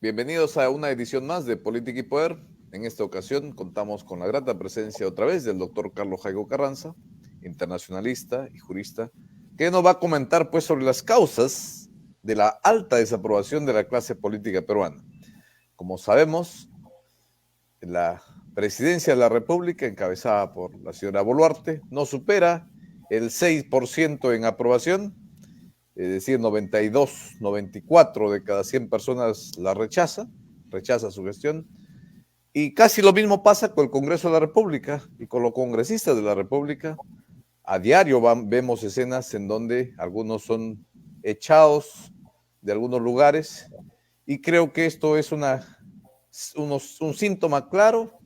Bienvenidos a una edición más de Política y Poder. En esta ocasión contamos con la grata presencia otra vez del doctor Carlos Jaigo Carranza, internacionalista y jurista, que nos va a comentar pues sobre las causas de la alta desaprobación de la clase política peruana. Como sabemos, la presidencia de la República, encabezada por la señora Boluarte, no supera el 6% en aprobación, es decir, 92, 94 de cada 100 personas la rechaza su gestión. Y casi lo mismo pasa con el Congreso de la República y con los congresistas de la República. A diario vemos escenas en donde algunos son echados de algunos lugares y creo que esto es un síntoma claro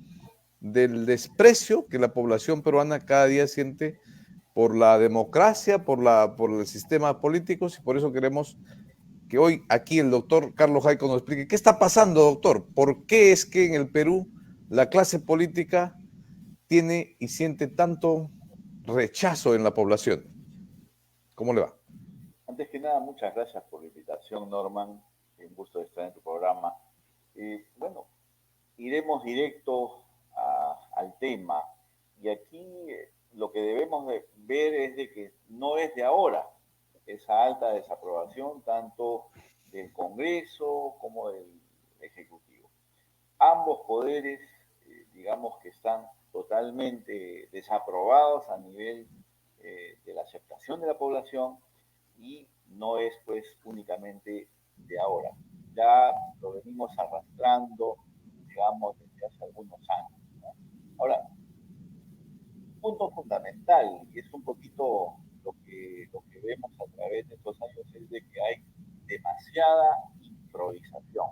del desprecio que la población peruana cada día siente por la democracia, por el sistema político, y por eso queremos que hoy aquí el doctor Carlos Jaico nos explique qué está pasando, doctor. ¿Por qué es que en el Perú la clase política tiene y siente tanto rechazo en la población? ¿Cómo le va? Antes que nada, muchas gracias por la invitación, Norman. Un gusto estar en tu programa. Bueno, iremos directo al tema. Y aquí lo que debemos de ver es de que no es de ahora esa alta desaprobación tanto del Congreso como del Ejecutivo. Ambos poderes, digamos que están totalmente desaprobados a nivel de la aceptación de la población y no es pues únicamente de ahora. Ya lo venimos arrastrando, digamos, desde hace algunos años, ¿no? Ahora, un punto fundamental, y es un poquito lo que vemos a través de estos años, es de que hay demasiada improvisación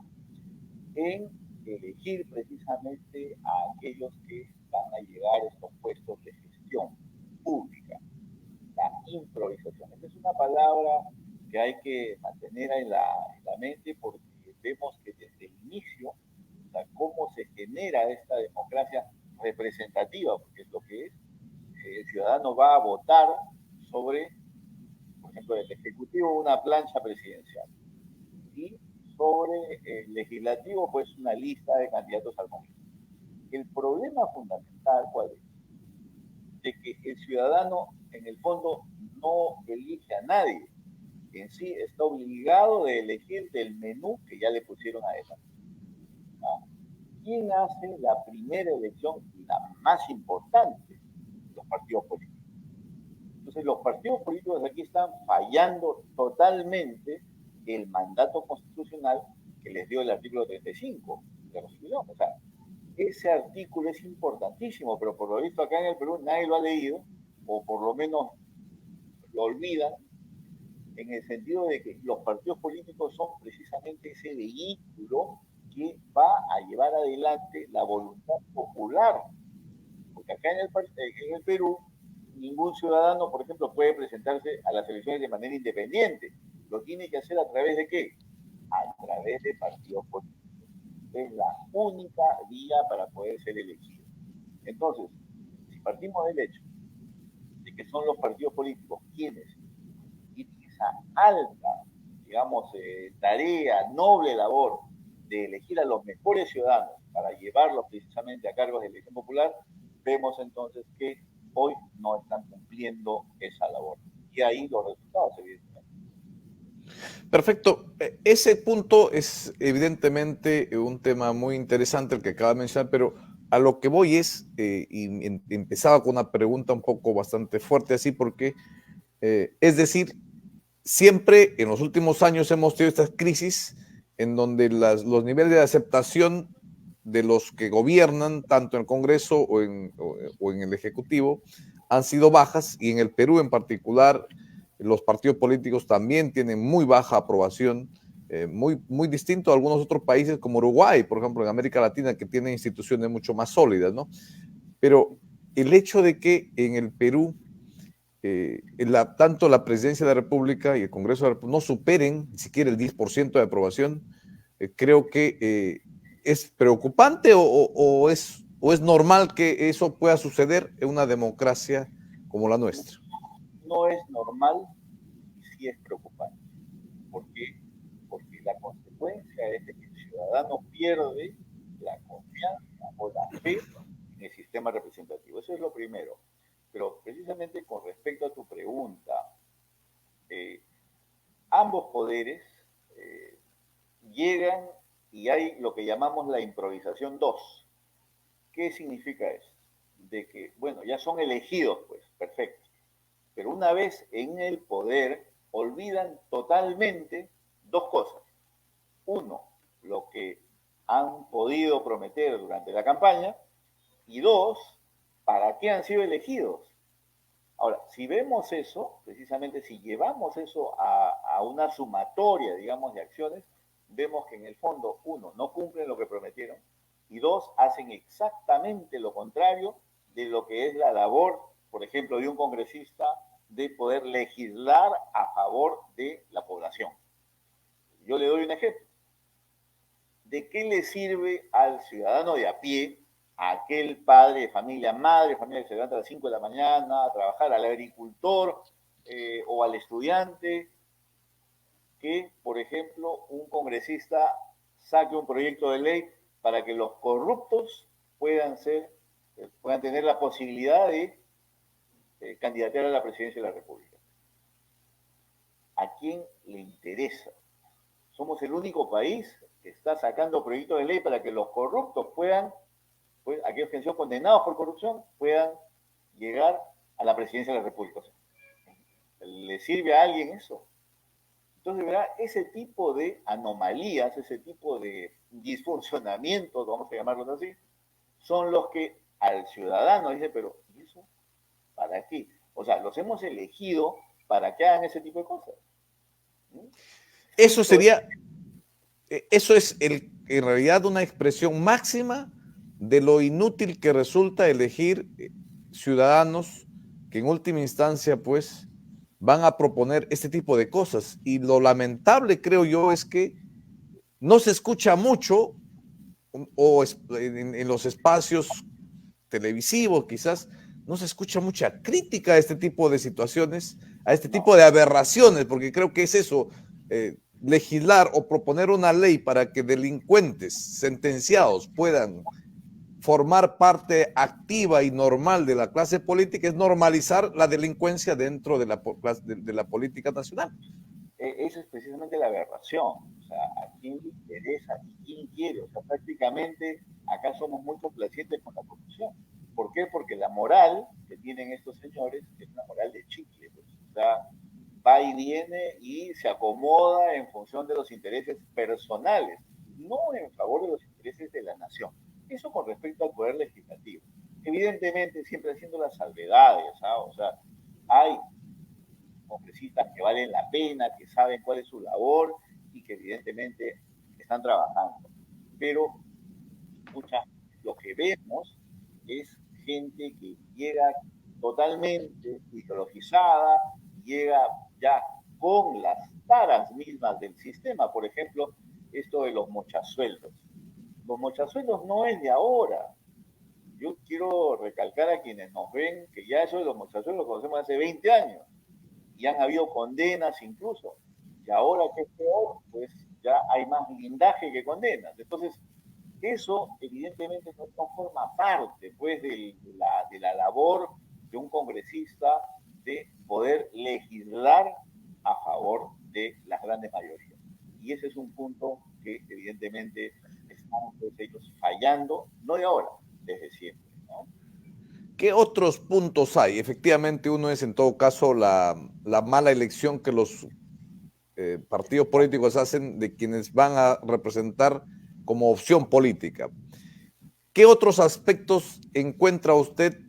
en elegir precisamente a aquellos que van a llegar a estos puestos de gestión pública. La improvisación. Esa es una palabra que hay que mantener en la mente porque vemos que desde el inicio, o sea, cómo se genera esta democracia representativa, porque es lo que es, el ciudadano va a votar sobre, por ejemplo, el Ejecutivo una plancha presidencial y sobre el Legislativo pues una lista de candidatos al Congreso. El problema fundamental, ¿cuál es? De que el ciudadano en el fondo no elige a nadie, en sí está obligado de elegir del menú que ya le pusieron a esa. ¿No? ¿Quién hace la primera elección y la más importante? Los partidos políticos. Entonces los partidos políticos aquí están fallando totalmente el mandato constitucional que les dio el artículo 35 de la Constitución. O sea, ese artículo es importantísimo, pero por lo visto acá en el Perú nadie lo ha leído, o por lo menos lo olvidan, en el sentido de que los partidos políticos son precisamente ese vehículo que va a llevar adelante la voluntad popular. Porque acá en el Perú, ningún ciudadano, por ejemplo, puede presentarse a las elecciones de manera independiente. Lo tiene que hacer a través de qué? A través de partidos políticos. Es la única vía para poder ser elegido. Entonces, si partimos del hecho de que son los partidos políticos quienes tienen esa alta, digamos, tarea, noble labor de elegir a los mejores ciudadanos para llevarlos precisamente a cargos de elección popular, vemos entonces que hoy no están cumpliendo esa labor. Y ahí los resultados, evidentemente. Perfecto. Ese punto es evidentemente un tema muy interesante el que acaba de mencionar, pero a lo que voy es, y empezaba con una pregunta un poco bastante fuerte así, porque, es decir, siempre en los últimos años hemos tenido estas crisis en donde los niveles de aceptación de los que gobiernan, tanto en el Congreso o en el Ejecutivo, han sido bajas y en el Perú en particular los partidos políticos también tienen muy baja aprobación, muy distinto a algunos otros países como Uruguay, por ejemplo, en América Latina, que tienen instituciones mucho más sólidas, ¿no? Pero el hecho de que en el Perú tanto la presidencia de la República y el Congreso de la República no superen ni siquiera el 10% de aprobación, creo que es preocupante o es normal que eso pueda suceder en una democracia como la nuestra. No es normal y sí es preocupante. ¿Por qué? Porque la consecuencia es de que el ciudadano ciudadano pierde la confianza o la fe en el sistema representativo. Eso es lo primero. Pero precisamente con respecto a tu pregunta, eh, ambos poderes llegan y hay lo que llamamos la improvisación 2. ¿Qué significa eso? De que, bueno, ya son elegidos, pues, perfecto. Pero una vez en el poder, olvidan totalmente dos cosas. Uno, lo que han podido prometer durante la campaña. Y dos, ¿para qué han sido elegidos? Ahora, si vemos eso, precisamente si llevamos eso a una sumatoria, digamos, de acciones, vemos que en el fondo, uno, no cumplen lo que prometieron, y dos, hacen exactamente lo contrario de lo que es la labor, por ejemplo, de un congresista de poder legislar a favor de la población. Yo le doy un ejemplo. ¿De qué le sirve al ciudadano de a pie, a aquel padre de familia, madre de familia que se levanta a las 5 de la mañana a trabajar, al agricultor o al estudiante, que, por ejemplo, un congresista saque un proyecto de ley para que los corruptos puedan tener la posibilidad de candidatear a la presidencia de la República? ¿A quién le interesa? Somos el único país que está sacando proyectos de ley para que los corruptos puedan, pues, aquellos que han sido condenados por corrupción, puedan llegar a la presidencia de la República. O sea, ¿le sirve a alguien eso? Entonces, ¿verdad? Ese tipo de anomalías, ese tipo de disfuncionamientos, vamos a llamarlos así, son los que al ciudadano dice, pero ¿y eso para qué? O sea, los hemos elegido para que hagan ese tipo de cosas. Eso sería, eso es en realidad una expresión máxima de lo inútil que resulta elegir ciudadanos que en última instancia pues van a proponer este tipo de cosas. Y lo lamentable, creo yo, es que no se escucha mucho o en los espacios televisivos quizás no se escucha mucha crítica a este tipo de situaciones, a este tipo de aberraciones, porque creo que es eso, legislar o proponer una ley para que delincuentes sentenciados puedan formar parte activa y normal de la clase política, es normalizar la delincuencia dentro de la política nacional. Esa es precisamente la aberración. O sea, ¿a quién le interesa y quién quiere? O sea, prácticamente acá somos muy complacientes con la corrupción. ¿Por qué? Porque la moral que tienen estos señores es una moral de chicle. Pues. O sea, va y viene y se acomoda en función de los intereses personales, no en favor de los intereses de la nación. Eso con respecto al poder legislativo. Evidentemente, siempre haciendo las salvedades, ¿sabes? O sea, hay congresistas que valen la pena, que saben cuál es su labor y que evidentemente están trabajando. Pero, mucha, lo que vemos es gente que llega totalmente ideologizada, llega ya con las taras mismas del sistema. Por ejemplo, esto de los mochasueldos. Los mochasueldos no es de ahora. Yo quiero recalcar a quienes nos ven que ya eso de los mochasueldos lo conocemos hace 20 años y han habido condenas incluso. Y ahora que es peor, pues ya hay más blindaje que condenas. Entonces, eso evidentemente no forma parte pues de la labor de un congresista de poder legislar a favor de las grandes mayorías. Y ese es un punto que evidentemente están pues, ellos fallando, no de ahora, desde siempre, ¿no? ¿Qué otros puntos hay? Efectivamente, uno es en todo caso la mala elección que los partidos políticos hacen de quienes van a representar como opción política. ¿Qué otros aspectos encuentra usted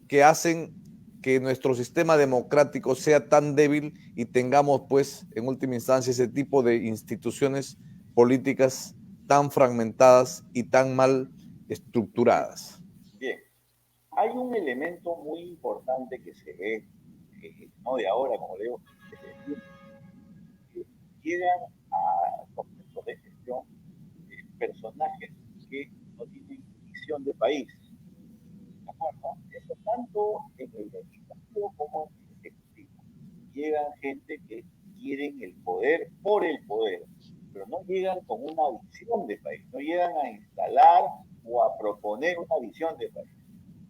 que hacen que nuestro sistema democrático sea tan débil y tengamos, pues, en última instancia, ese tipo de instituciones políticas tan fragmentadas y tan mal estructuradas? Bien, hay un elemento muy importante que se ve, no de ahora, como le digo, desde siempre, que llegan a los puestos de gestión personajes que no tienen visión de país. ¿De acuerdo? Eso tanto en el legislativo como en el ejecutivo. Llegan gente que quieren el poder por el poder, pero no llegan con una visión de país, no llegan a instalar o a proponer una visión de país.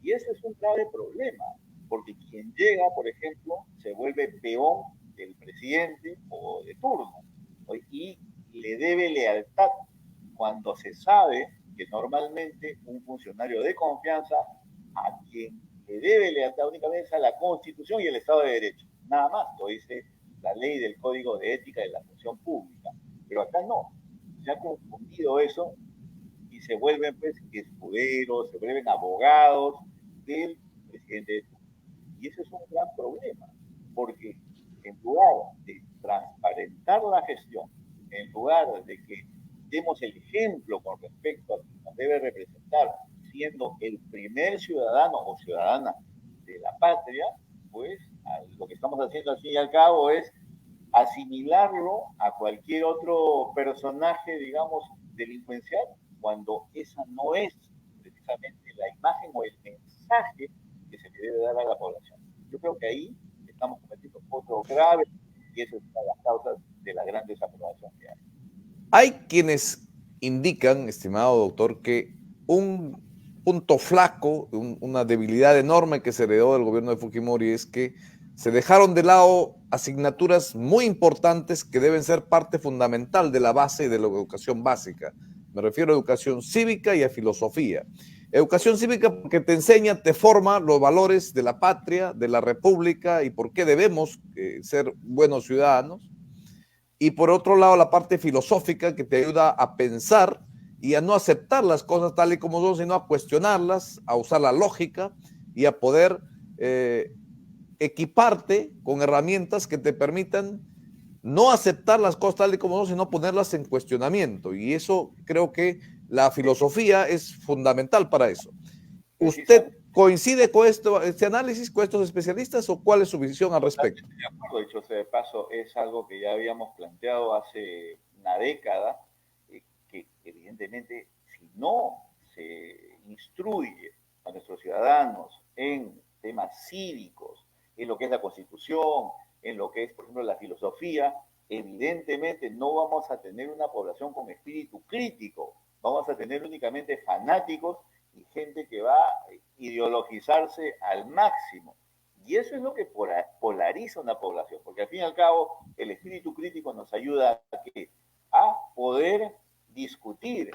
Y ese es un grave problema, porque quien llega, por ejemplo, se vuelve peón del presidente o de turno, y le debe lealtad cuando se sabe que normalmente un funcionario de confianza a quien le debe lealtad únicamente es a la Constitución y el Estado de Derecho. Nada más, lo dice la ley del Código de Ética de la Función Pública. Pero acá no. Se ha confundido eso y se vuelven pues escuderos, se vuelven abogados del presidente de turno. Y ese es un gran problema, porque en lugar de transparentar la gestión, en lugar de que demos el ejemplo con respecto a quien nos debe representar, siendo el primer ciudadano o ciudadana de la patria, pues lo que estamos haciendo al fin y al cabo es asimilarlo a cualquier otro personaje, digamos, delincuencial, cuando esa no es precisamente la imagen o el mensaje que se le debe dar a la población. Yo creo que ahí estamos cometiendo otro grave y esa es una de las causas de la gran desaprobación que hay. Hay quienes indican, estimado doctor, que un punto flaco, una debilidad enorme que se heredó del gobierno de Fujimori es que se dejaron de lado asignaturas muy importantes que deben ser parte fundamental de la base de la educación básica. Me refiero a educación cívica y a filosofía. Educación cívica porque te enseña, te forma los valores de la patria, de la república y por qué debemos ser buenos ciudadanos. Y por otro lado, la parte filosófica que te ayuda a pensar y a no aceptar las cosas tal y como son, sino a cuestionarlas, a usar la lógica y a poder equiparte con herramientas que te permitan no aceptar las cosas tal y como son, sino ponerlas en cuestionamiento. Y eso creo que la filosofía es fundamental para eso. ¿Usted coincide con este análisis, con estos especialistas, o cuál es su visión al respecto? Totalmente de acuerdo, dicho sea de paso, es algo que ya habíamos planteado hace una década, que evidentemente si no se instruye a nuestros ciudadanos en temas cívicos, en lo que es la Constitución, en lo que es, por ejemplo, la filosofía, evidentemente no vamos a tener una población con espíritu crítico, vamos a tener únicamente fanáticos y gente que va a ideologizarse al máximo. Y eso es lo que polariza una población, porque al fin y al cabo el espíritu crítico nos ayuda a poder discutir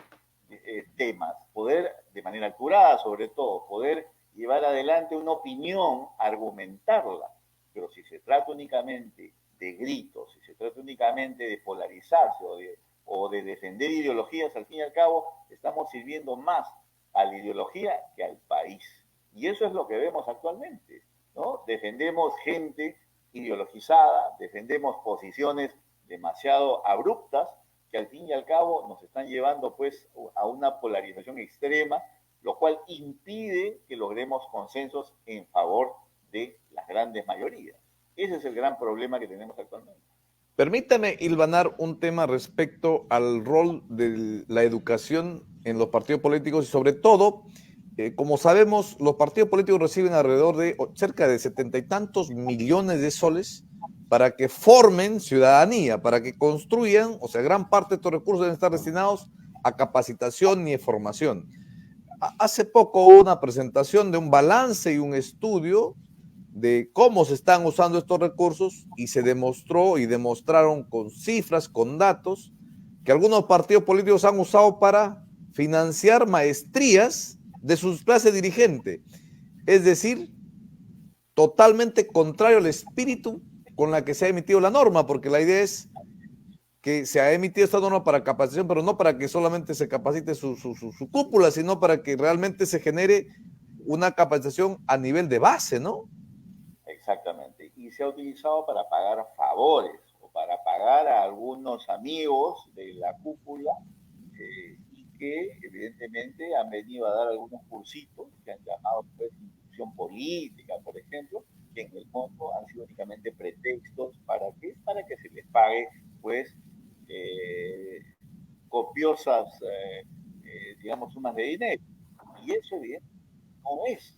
temas, poder de manera acurada sobre todo, poder llevar adelante una opinión, argumentarla. Pero si se trata únicamente de gritos, si se trata únicamente de polarizarse o de defender ideologías, al fin y al cabo estamos sirviendo más a la ideología que al país. Y eso es lo que vemos actualmente, ¿no? Defendemos gente ideologizada, defendemos posiciones demasiado abruptas que al fin y al cabo nos están llevando pues a una polarización extrema, lo cual impide que logremos consensos en favor de las grandes mayorías. Ese es el gran problema que tenemos actualmente. Permítame hilvanar un tema respecto al rol de la educación en los partidos políticos y sobre todo, como sabemos, los partidos políticos reciben alrededor de cerca de 70 y tantos millones de soles para que formen ciudadanía, para que construyan, o sea, gran parte de estos recursos deben estar destinados a capacitación y formación. Hace poco hubo una presentación de un balance y un estudio de cómo se están usando estos recursos y se demostró y demostraron con cifras, con datos, que algunos partidos políticos han usado para financiar maestrías de sus clases dirigentes. Es decir, totalmente contrario al espíritu con la que se ha emitido la norma, porque la idea es que se ha emitido esta norma para capacitación, pero no para que solamente se capacite su cúpula, sino para que realmente se genere una capacitación a nivel de base, ¿no? Exactamente. Y se ha utilizado para pagar favores o para pagar a algunos amigos de la cúpula y que evidentemente han venido a dar algunos cursitos que han llamado pues instrucción política, por ejemplo, que en el fondo han sido únicamente pretextos para que se les pague pues copiosas, digamos, sumas de dinero. Y eso evidentemente no es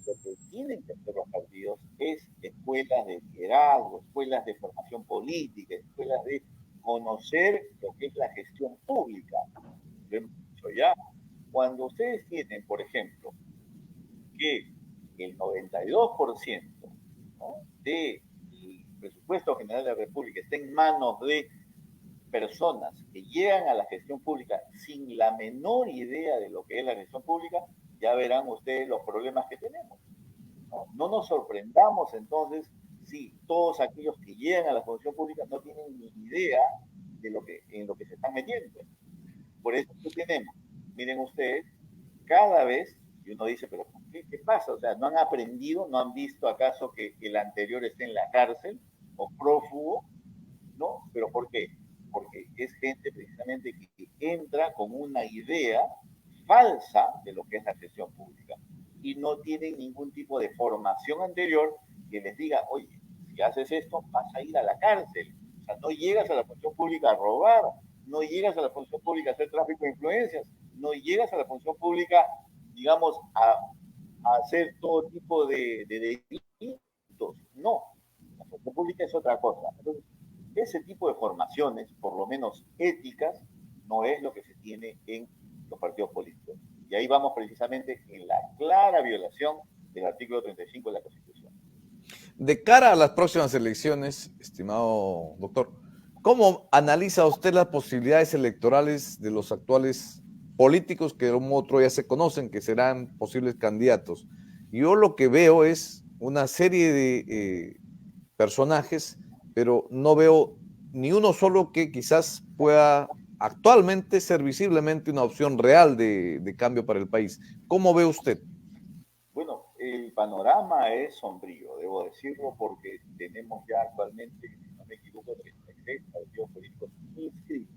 lo que tienen que hacer los partidos, es escuelas de liderazgo, escuelas de formación política, escuelas de conocer lo que es la gestión pública. Lo hemos dicho ya. Cuando ustedes tienen, por ejemplo, que el 92%, ¿no?, del presupuesto general de la República está en manos de personas que llegan a la gestión pública sin la menor idea de lo que es la gestión pública, ya verán ustedes los problemas que tenemos. No nos sorprendamos entonces si todos aquellos que llegan a la función pública no tienen ni idea de en lo que se están metiendo. Por eso que tenemos, miren ustedes, cada vez, y uno dice, pero ¿qué pasa? O sea, ¿no han aprendido, no han visto acaso que el anterior esté en la cárcel o prófugo? ¿No? ¿Pero por qué? Porque es gente precisamente que entra con una idea falsa de lo que es la gestión pública y no tienen ningún tipo de formación anterior que les diga, oye, si haces esto, vas a ir a la cárcel. O sea, no llegas a la función pública a robar, no llegas a la función pública a hacer tráfico de influencias, no llegas a la función pública, digamos, a hacer todo tipo de delitos. No, la función pública es otra cosa. Entonces, ese tipo de formaciones, por lo menos éticas, no es lo que se tiene en los partidos políticos. Y ahí vamos precisamente en la clara violación del artículo 35 de la Constitución. De cara a las próximas elecciones, estimado doctor, ¿cómo analiza usted las posibilidades electorales de los actuales políticos que de un modo u otro ya se conocen, que serán posibles candidatos? Yo lo que veo es una serie de personajes, pero no veo ni uno solo que quizás pueda actualmente ser visiblemente una opción real de cambio para el país. ¿Cómo ve usted? Bueno, el panorama es sombrío, debo decirlo, porque tenemos ya actualmente, si no me equivoco, 36 partidos políticos inscritos,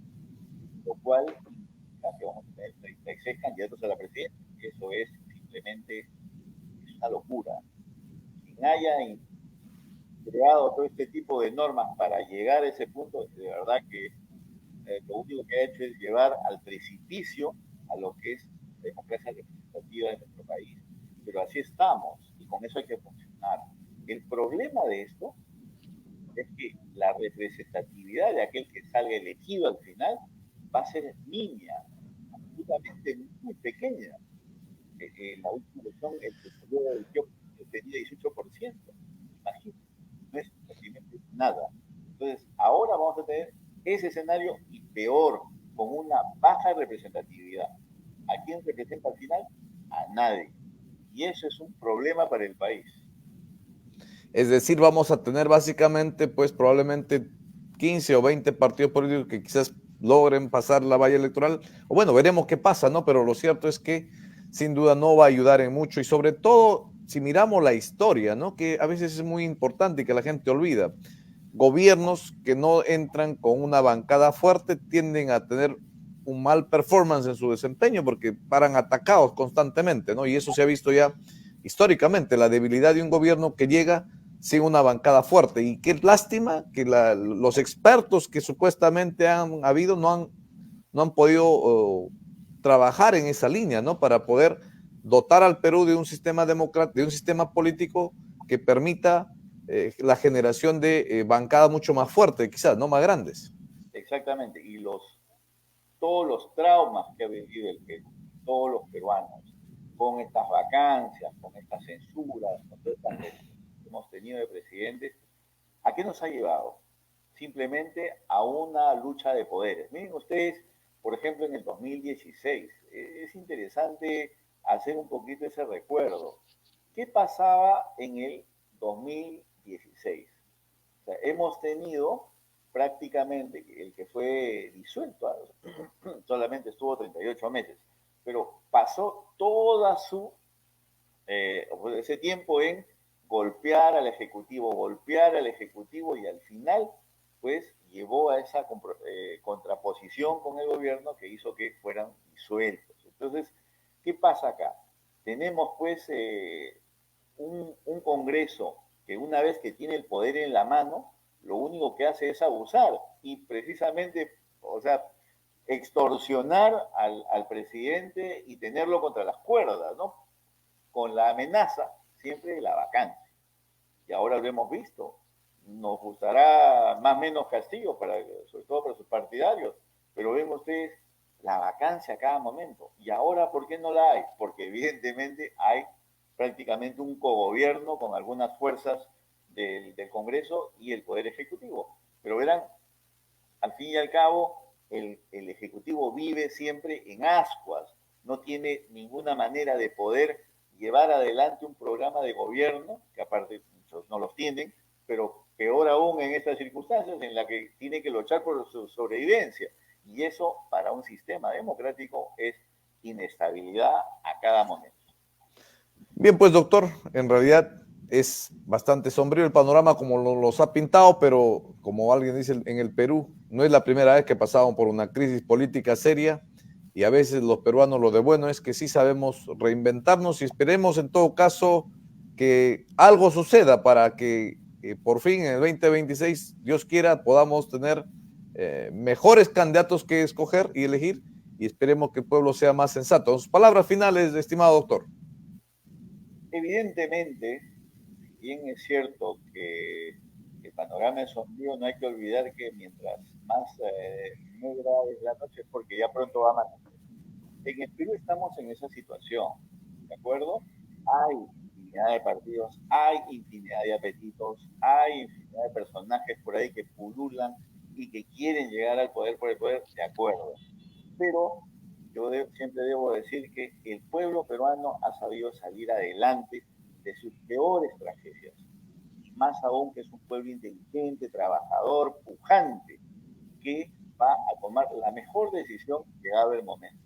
lo cual implica que vamos a tener 36 candidatos a la presidencia. Eso es simplemente una locura. Quien haya creado todo este tipo de normas para llegar a ese punto, de verdad que lo único que ha hecho es llevar al precipicio a lo que es la democracia representativa de nuestro país. Pero así estamos y con eso hay que funcionar. El problema de esto es que la representatividad de aquel que salga elegido al final va a ser niña, absolutamente muy pequeña. En la última elección el que salió eligió tenía 18%. Imagínate, no es prácticamente nada. Entonces, ahora vamos a tener ese escenario y peor, con una baja representatividad. ¿A quién representa al final? A nadie. Y eso es un problema para el país. Es decir, vamos a tener básicamente, pues probablemente 15 o 20 partidos políticos que quizás logren pasar la valla electoral. O bueno, veremos qué pasa, ¿no? Pero lo cierto es que sin duda no va a ayudar en mucho y sobre todo si miramos la historia, ¿no? Que a veces es muy importante y que la gente olvida. Gobiernos que no entran con una bancada fuerte tienden a tener un mal performance en su desempeño porque paran atacados constantemente, ¿no? Y eso se ha visto ya históricamente, la debilidad de un gobierno que llega sin una bancada fuerte. Y qué lástima que los expertos que supuestamente han habido no han podido trabajar en esa línea, ¿no? Para poder dotar al Perú de un sistema democrático, de un sistema político que permita la generación de bancadas mucho más fuertes, quizás, no más grandes. Exactamente. Y todos los traumas que ha vivido el Perú, todos los peruanos, con estas vacancias, con estas censuras, con todas estas que hemos tenido de presidentes, ¿a qué nos ha llevado? Simplemente a una lucha de poderes. Miren ustedes, por ejemplo, en el 2016, es interesante hacer un poquito ese recuerdo. ¿Qué pasaba en el 2016? O sea, hemos tenido prácticamente el que fue disuelto, solamente estuvo 38 meses, pero pasó toda ese tiempo en golpear al Ejecutivo y al final, pues llevó a esa contraposición con el gobierno que hizo que fueran disueltos. Entonces, ¿qué pasa acá? Tenemos pues un Congreso que una vez que tiene el poder en la mano, lo único que hace es abusar y precisamente, o sea, extorsionar al presidente y tenerlo contra las cuerdas, ¿no? Con la amenaza siempre de la vacancia. Y ahora lo hemos visto. Nos gustará más o menos castigo, sobre todo para sus partidarios, pero ven ustedes la vacancia a cada momento. ¿Y ahora por qué no la hay? Porque evidentemente hay prácticamente un cogobierno con algunas fuerzas del Congreso y el Poder Ejecutivo. Pero verán, al fin y al cabo, el Ejecutivo vive siempre en ascuas, no tiene ninguna manera de poder llevar adelante un programa de gobierno, que aparte muchos no los tienen, pero peor aún en estas circunstancias en las que tiene que luchar por su sobrevivencia. Y eso para un sistema democrático es inestabilidad a cada momento. Bien, pues doctor, en realidad es bastante sombrío el panorama como los ha pintado, pero como alguien dice en el Perú, no es la primera vez que pasamos por una crisis política seria y a veces los peruanos lo de bueno es que sí sabemos reinventarnos y esperemos en todo caso que algo suceda para que por fin en el 2026, Dios quiera, podamos tener mejores candidatos que escoger y elegir y esperemos que el pueblo sea más sensato. Sus palabras finales, estimado doctor. Evidentemente, bien es cierto que el panorama es sombrío, no hay que olvidar que mientras más negra es la noche, porque ya pronto va a amanecer. En el Perú estamos en esa situación, ¿de acuerdo? Hay infinidad de partidos, hay infinidad de apetitos, hay infinidad de personajes por ahí que pululan y que quieren llegar al poder por el poder, de acuerdo. Pero siempre debo decir que el pueblo peruano ha sabido salir adelante de sus peores tragedias. Y más aún que es un pueblo inteligente, trabajador, pujante, que va a tomar la mejor decisión llegado el momento.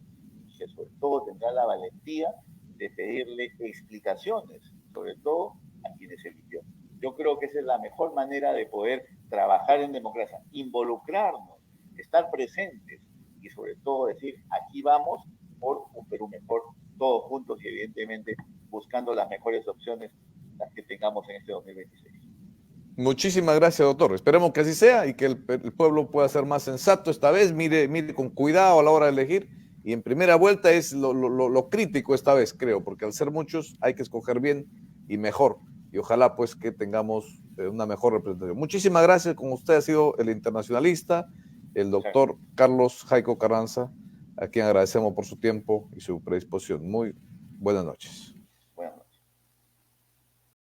Que sobre todo tendrá la valentía de pedirle explicaciones, sobre todo a quienes eligió. Yo creo que esa es la mejor manera de poder trabajar en democracia, involucrarnos, estar presentes y sobre todo decir, aquí vamos por un Perú mejor, todos juntos y evidentemente buscando las mejores opciones, las que tengamos en este 2026. Muchísimas gracias, doctor. Esperemos que así sea y que el pueblo pueda ser más sensato esta vez. Mire con cuidado a la hora de elegir. Y en primera vuelta es lo crítico esta vez, creo, porque al ser muchos hay que escoger bien y mejor. Y ojalá pues que tengamos una mejor representación. Muchísimas gracias. Con usted ha sido el internacionalista, el doctor Carlos Jaico Carranza, a quien agradecemos por su tiempo y su predisposición. Muy buenas noches.